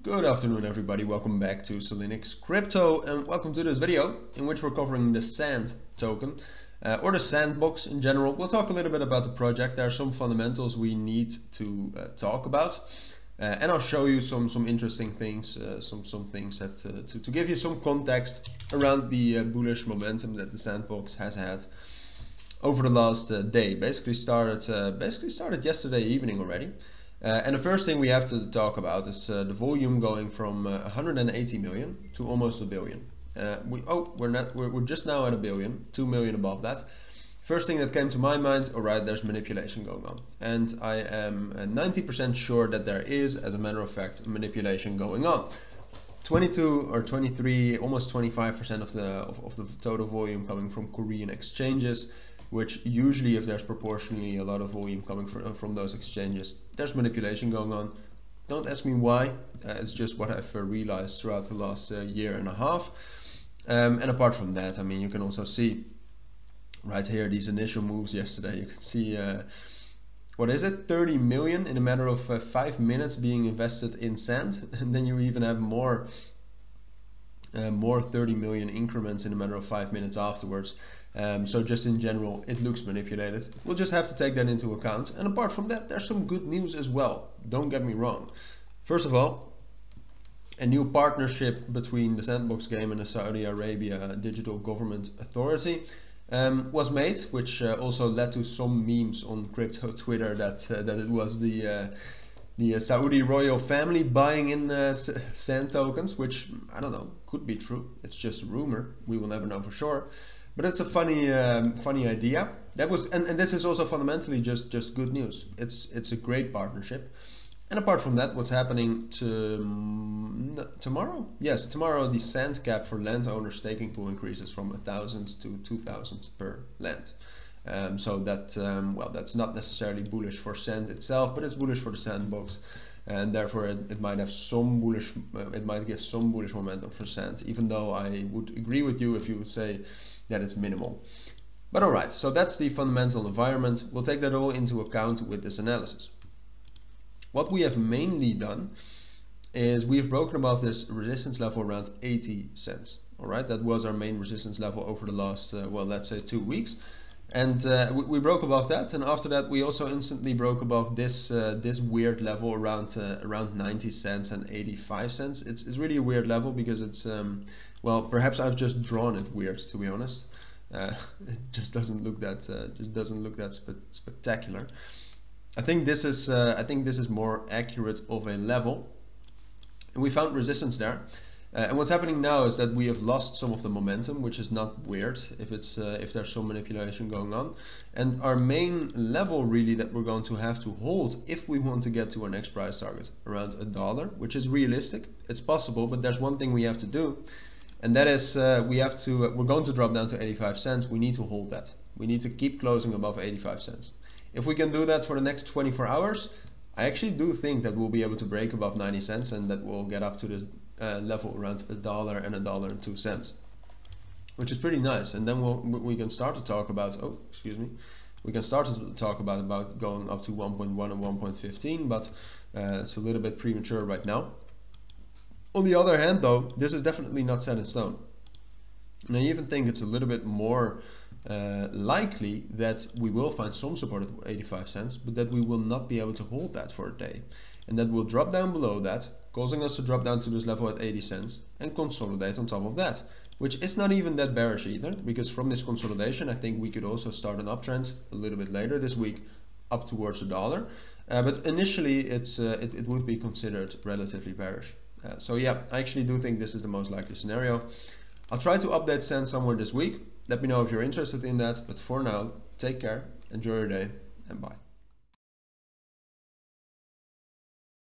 Good afternoon everybody, welcome back to Cilinix Crypto and welcome to this video in which we're covering the Sand token or the Sandbox in general. We'll talk a little bit about the project. There are some fundamentals we need to talk about and I'll show you some interesting things, some things that to give you some context around the bullish momentum that the Sandbox has had over the last day. Basically started yesterday evening already. And the first thing we have to talk about is the volume going from 180 million to almost a billion. We're just now at a billion, 2 million above that. First thing that came to my mind, all right, there's manipulation going on. And I am 90% sure that there is, as a matter of fact, manipulation going on. 22 or 23, almost 25% of the total volume coming from Korean exchanges, which usually if there's proportionally a lot of volume coming from those exchanges, there's manipulation going on. Don't ask me why, it's just what I've realized throughout the last year and a half. And apart from that, I mean, you can also see right here, these initial moves yesterday, you can see, what is it, 30 million in a matter of 5 minutes being invested in Sand. And then you even have more 30 million increments in a matter of 5 minutes afterwards. So just in general, it looks manipulated. We'll just have to take that into account. And apart from that, there's some good news as well. Don't get me wrong. First of all, a new partnership between the Sandbox game and the Saudi Arabia Digital Government Authority was made, which also led to some memes on crypto Twitter that it was the Saudi royal family buying in Sand tokens, which I don't know, could be true. It's just a rumor. We will never know for sure. But it's a funny idea. That was, and this is also fundamentally just good news. It's a great partnership. And apart from that, what's happening tomorrow? Yes, tomorrow the Sand cap for landowner staking pool increases from 1,000 to 2,000 per land. So that well, that's not necessarily bullish for Sand itself, but it's bullish for the Sandbox, and therefore it might have some bullish. It might give some bullish momentum for Sand, even though I would agree with you if you would say that it's minimal. But all right, so that's the fundamental environment. We'll take that all into account with this analysis. What we have mainly done is we've broken above this resistance level around 80 cents. All right, that was our main resistance level over the last, well, let's say 2 weeks. And we broke above that, and after that we also instantly broke above this this weird level around 90 cents and 85 cents. It's really a weird level because it's well, perhaps I've just drawn it weird, to be honest. It just doesn't look that spectacular. I think this is more accurate of a level, and we found resistance there. And what's happening now is that we have lost some of the momentum, which is not weird if it's if there's some manipulation going on. And our main level really that we're going to have to hold if we want to get to our next price target around $1, which is realistic. It's possible, but there's one thing we have to do, and that is we're going to drop down to 85 cents. We need to hold that. We need to keep closing above 85 cents. If we can do that for the next 24 hours, I actually do think that we'll be able to break above 90 cents and that we'll get up to this level around $1 and $1.02, which is pretty nice. And then we can start to talk about, oh, excuse me, we can start to talk about going up to 1.1 and 1.15, but it's a little bit premature right now. On the other hand, though, this is definitely not set in stone. And I even think it's a little bit more likely that we will find some support at 85 cents, but that we will not be able to hold that for a day. And that will drop down below that, causing us to drop down to this level at 80 cents and consolidate on top of that, which is not even that bearish either, because from this consolidation, I think we could also start an uptrend a little bit later this week up towards $1. But initially, it would be considered relatively bearish. So yeah, I actually do think this is the most likely scenario. I'll try to update Sand somewhere this week. Let me know if you're interested in that. But for now, take care, enjoy your day, and bye.